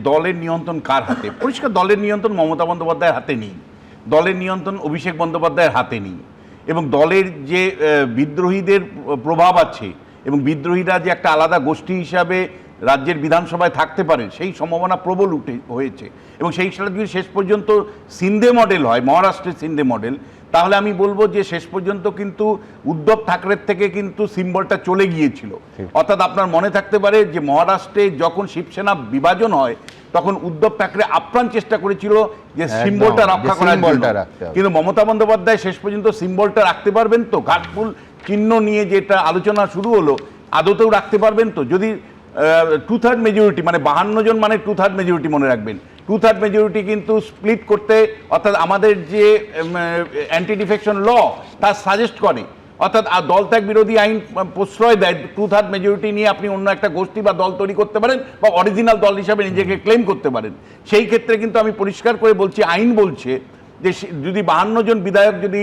দলের নিয়ন্ত্রণ কার হাতে? পরিষ্কার দলের নিয়ন্ত্রণ মমতা বন্দ্যোপাধ্যায়ের হাতে নেই, দলের নিয়ন্ত্রণ অভিষেক বন্দ্যোপাধ্যায়ের হাতে নেই, এবং দলের যে বিদ্রোহীদের প্রভাব আছে এবং বিদ্রোহীরা যে একটা আলাদা গোষ্ঠী হিসাবে রাজ্যের বিধানসভায় থাকতে পারে সেই সম্ভাবনা প্রবল হয়েছে। এবং সেই সাথে যদি শেষ পর্যন্ত সিন্ধে মডেল হয়, মহারাষ্ট্রের সিন্ধে মডেল, তাহলে আমি বলবো যে শেষ পর্যন্ত কিন্তু উদ্ধব ঠাকরের থেকে কিন্তু সিম্বলটা চলে গিয়েছিল। অর্থাৎ আপনার মনে থাকতে পারে যে মহারাষ্ট্রে যখন শিবসেনা বিভাজন হয় তখন উদ্ধব ঠাকরে আপ্রাণ চেষ্টা করেছিল যে সিম্বলটা রক্ষা করার জন্য, কিন্তু মমতা বন্দ্যোপাধ্যায় শেষ পর্যন্ত সিম্বলটা রাখতে পারবেন তো? ঘাটফুল চিহ্ন নিয়ে যেটা আলোচনা শুরু হলো আদতেও রাখতে পারবেন তো? যদি 2/3 মেজরিটি, মানে 52 জন মানে 2/3 মেজরিটি, মনে রাখবেন 2/3 মেজরিটি কিন্তু স্প্লিট করতে, অর্থাৎ আমাদের যে অ্যান্টি ডিফেকশন ল তা সাজেস্ট করে, অর্থাৎ দল ত্যাগ বিরোধী আইন প্রশ্রয় দেয় 2/3 মেজরিটি নিয়ে আপনি অন্য একটা গোষ্ঠী বা দল তৈরি করতে পারেন বা অরিজিনাল দল হিসাবে নিজেকে ক্লেম করতে পারেন। সেই ক্ষেত্রে কিন্তু আমি পরিষ্কার করে বলছি, আইন বলছে যে যদি 52 জন বিধায়ক যদি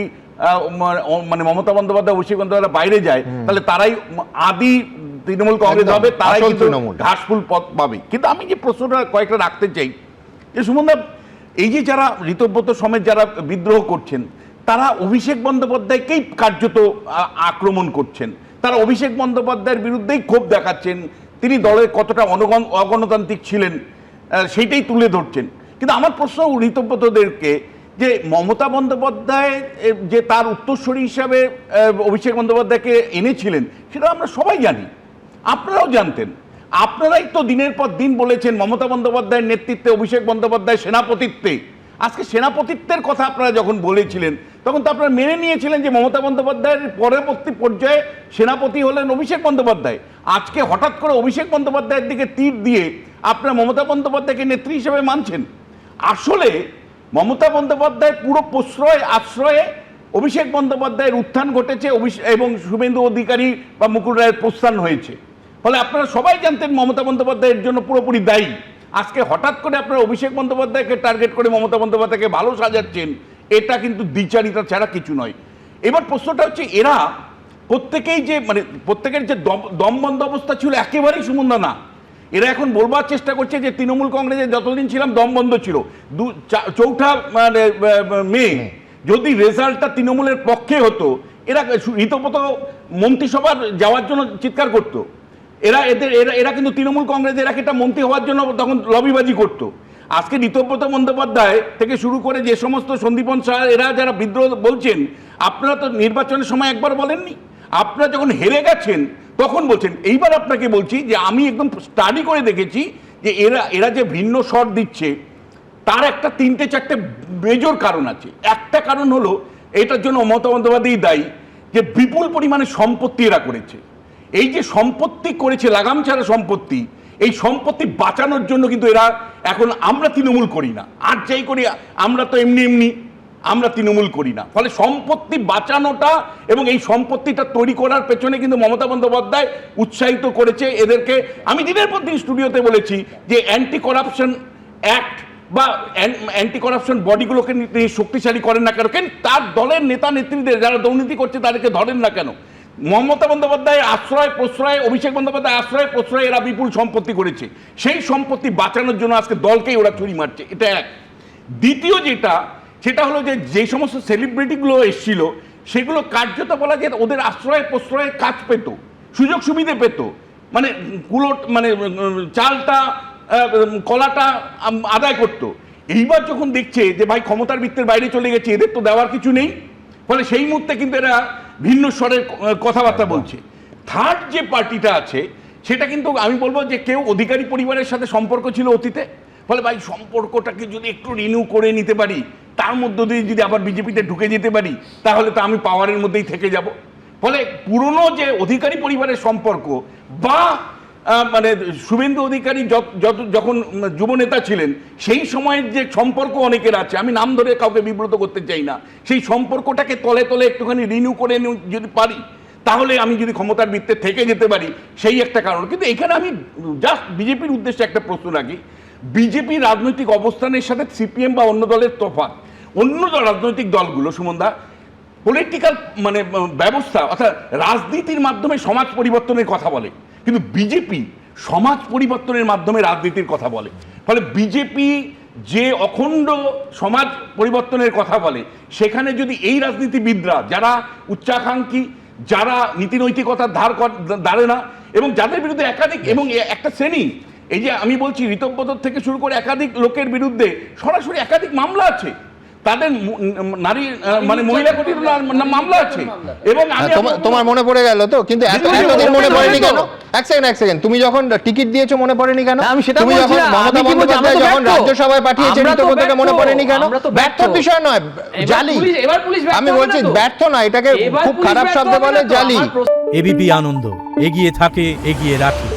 মানে মমতা বন্দ্যোপাধ্যায় অভিষেক বন্দ্যোপাধ্যায় বাইরে যায় তাহলে তারাই আদি তৃণমূল কংগ্রেস হবে, তারাই কিন্তু ঘাসফুল পথ পাবে। কিন্তু আমি যে প্রশ্নটা কয়েকটা রাখতে চাই যে সুমনদা, এই যে যারা ঋতব্রত সমেত যারা বিদ্রোহ করছেন তারা অভিষেক বন্দ্যোপাধ্যায়কেই কার্যত আক্রমণ করছেন, তারা অভিষেক বন্দ্যোপাধ্যায়ের বিরুদ্ধেই ক্ষোভ দেখাচ্ছেন, তিনি দলের কতটা অগণতান্ত্রিক ছিলেন সেইটাই তুলে ধরছেন। কিন্তু আমার প্রশ্ন ঋতব্রতদেরকে যে মমতা বন্দ্যোপাধ্যায় যে তার উত্তরসূরি হিসাবে অভিষেক বন্দ্যোপাধ্যায়কে এনেছিলেন সেটা আমরা সবাই জানি, আপনারাও জানতেন, আপনারাই তো দিনের পর দিন বলেছেন মমতা বন্দ্যোপাধ্যায়ের নেতৃত্বে অভিষেক বন্দ্যোপাধ্যায় সেনাপতিত্বে। আজকে সেনাপতিত্বের কথা আপনারা যখন বলেছিলেন তখন তো আপনারা মেনে নিয়েছিলেন যে মমতা বন্দ্যোপাধ্যায়ের পরবর্তী পর্যায়ে সেনাপতি হলেন অভিষেক বন্দ্যোপাধ্যায়। আজকে হঠাৎ করে অভিষেক বন্দ্যোপাধ্যায়ের দিকে তীর দিয়ে আপনারা মমতা বন্দ্যোপাধ্যায়কে নেত্রী হিসেবে মানছেন। আসলে মমতা বন্দ্যোপাধ্যায়ের পুরো প্রশ্রয় আশ্রয়ে অভিষেক বন্দ্যোপাধ্যায়ের উত্থান ঘটেছে এবং শুভেন্দু অধিকারী বা মুকুল রায়ের প্রস্থান হয়েছে। ফলে আপনারা সবাই জানতেন মমতা বন্দ্যোপাধ্যায়ের জন্য পুরোপুরি দায়ী। আজকে হঠাৎ করে আপনারা অভিষেক বন্দ্যোপাধ্যায়কে টার্গেট করে মমতা বন্দ্যোপাধ্যায়কে ভালো সাজাচ্ছেন, এটা কিন্তু দ্বিচারিতা ছাড়া কিছু নয়। এবার প্রশ্নটা হচ্ছে এরা প্রত্যেকেই যে মানে প্রত্যেকের যে দম বন্ধ অবস্থা ছিল একেবারেই সুমন্দা না, এরা এখন বলবার চেষ্টা করছে যে তৃণমূল কংগ্রেসে যতদিন ছিলাম দম বন্ধ ছিল। 4 মে যদি রেজাল্টটা তৃণমূলের পক্ষে হতো এরা রীতিমতো মন্ত্রিসভার যাওয়ার জন্য চিৎকার করতো। এরা কিন্তু তৃণমূল কংগ্রেস এরা একটা মন্ত্রী হওয়ার জন্য তখন লবিবাজি করত। আজকে ঋতব্রত বন্দ্যোপাধ্যায় থেকে শুরু করে যে সমস্ত সন্দীপন শাহ এরা যারা বিদ্রোহ বলছেন, আপনারা তো নির্বাচনের সময় একবার বলেননি, আপনারা যখন হেরে গেছেন তখন বলছেন। এইবার আপনাকে বলছি যে আমি একদম স্টাডি করে দেখেছি যে এরা যে ভিন্ন স্বর দিচ্ছে তার একটা 3-4টে মেজর কারণ আছে। একটা কারণ হলো এটার জন্য মমতা বন্দ্যোপাধ্যায় দায়ী যে বিপুল পরিমাণে সম্পত্তি এরা করেছে। এই যে সম্পত্তি করেছে লাগাম ছাড়া সম্পত্তি, এই সম্পত্তি বাঁচানোর জন্য কিন্তু এরা এখন আমরা তৃণমূল করি না, আর যাই করি আমরা তো এমনি আমরা তৃণমূল করি না। ফলে সম্পত্তি বাঁচানোটা এবং এই সম্পত্তিটা তৈরি করার পেছনে কিন্তু মমতা বন্দ্যোপাধ্যায় উৎসাহিত করেছে এদেরকে। আমি দিনের পর দিন স্টুডিওতে বলেছি যে অ্যান্টি করাপশন অ্যাক্ট বা অ্যান্টি করাপশন বডিগুলোকে তিনি শক্তিশালী করেন না কেন, তার দলের নেতা নেত্রীদের যারা দুর্নীতি করছে তাদেরকে ধরেন না কেন? মমতা বন্দ্যোপাধ্যায়ের আশ্রয় প্রশ্রয়, অভিষেক বন্দ্যোপাধ্যায় আশ্রয় প্রশ্রয় এরা বিপুল সম্পত্তি করেছে, সেই সম্পত্তি বাঁচানোর জন্য আজকে দলকেই ওরা ছুরি মারছে, এটা এক। দ্বিতীয় সেটা হলো যে সমস্ত সেলিব্রিটিগুলো এসেছিল সেগুলো কার্যত বলা যায় ওদের আশ্রয় প্রশ্রয়ে কাজ পেত, সুযোগ সুবিধে পেত, মানে মানে চালটা কলাটা আদায় করতো। এইবার যখন দেখছে যে ভাই ক্ষমতার বৃত্তের বাইরে চলে গেছে, এদের তো দেওয়ার কিছু নেই, ফলে সেই মুহূর্তে কিন্তু এরা ভিন্ন স্বরের কথাবার্তা বলছে। থার্ড যে পার্টিটা আছে সেটা কিন্তু আমি বলবো যে কেউ অধিকারী পরিবারের সাথে সম্পর্ক ছিল অতীতে, ফলে ভাই সম্পর্কটাকে যদি একটু রিনিউ করে নিতে পারি, তার মধ্য দিয়ে যদি আবার বিজেপিতে ঢুকে যেতে পারি তাহলে তো আমি পাওয়ারের মধ্যেই থেকে যাব। ফলে পুরনো যে অধিকারী পরিবারের সম্পর্ক বা মানে শুভেন্দু অধিকারী যখন যুবনেতা ছিলেন সেই সময়ের যে সম্পর্ক অনেকের আছে, আমি নাম ধরে কাউকে বিব্রত করতে চাই না, সেই সম্পর্কটাকে তলে তলে একটুখানি রিনিউ করে যদি পারি তাহলে আমি যদি ক্ষমতার বৃত্তে থেকে যেতে পারি, সেই একটা কারণ। কিন্তু এখানে আমি জাস্ট বিজেপির উদ্দেশ্যে একটা প্রশ্ন রাখি, বিজেপি রাজনৈতিক অবস্থানের সাথে সিপিএম বা অন্য দলের তফাৎ। অন্য রাজনৈতিক দলগুলো সুমনদা পলিটিক্যাল মানে ব্যবস্থা অর্থাৎ রাজনীতির মাধ্যমে সমাজ পরিবর্তনের কথা বলে, কিন্তু বিজেপি সমাজ পরিবর্তনের মাধ্যমে রাজনীতির কথা বলে। ফলে বিজেপি যে অখণ্ড সমাজ পরিবর্তনের কথা বলে, সেখানে যদি এই রাজনীতিবিদরা যারা উচ্চাকাঙ্ক্ষী, যারা নীতিনৈতিকতার ধারে না, এবং যাদের বিরুদ্ধে একাধিক এবং একটা শ্রেণী, এই যে আমি বলছি ঋতব্রত থেকে শুরু করে একাধিক লোকের বিরুদ্ধে সরাসরি একাধিক মামলা আছে, তাদের নারী মানে মহিলা কোটির মামলা আছে। এবং তোমার মনে পড়ে গেল তো, কিন্তু এতদিন মনে পড়েনি কেন? এক সেকেন্ড, তুমি যখন টিকিট দিয়েছো মনে পড়েনি কেন? তুমি যখন মমতা বন্দ্যোপাধ্যায় যখন রাজ্যসভায় পাঠিয়েছে ঋতব্রতকে মনে পড়েনি কেন? ব্যর্থর বিষয় নয়, জালি। আমি বলছি ব্যর্থ না, এটাকে খুব খারাপ শব্দে বলে জালি। এবিপি আনন্দ, এগিয়ে থাকে, এগিয়ে রাখে।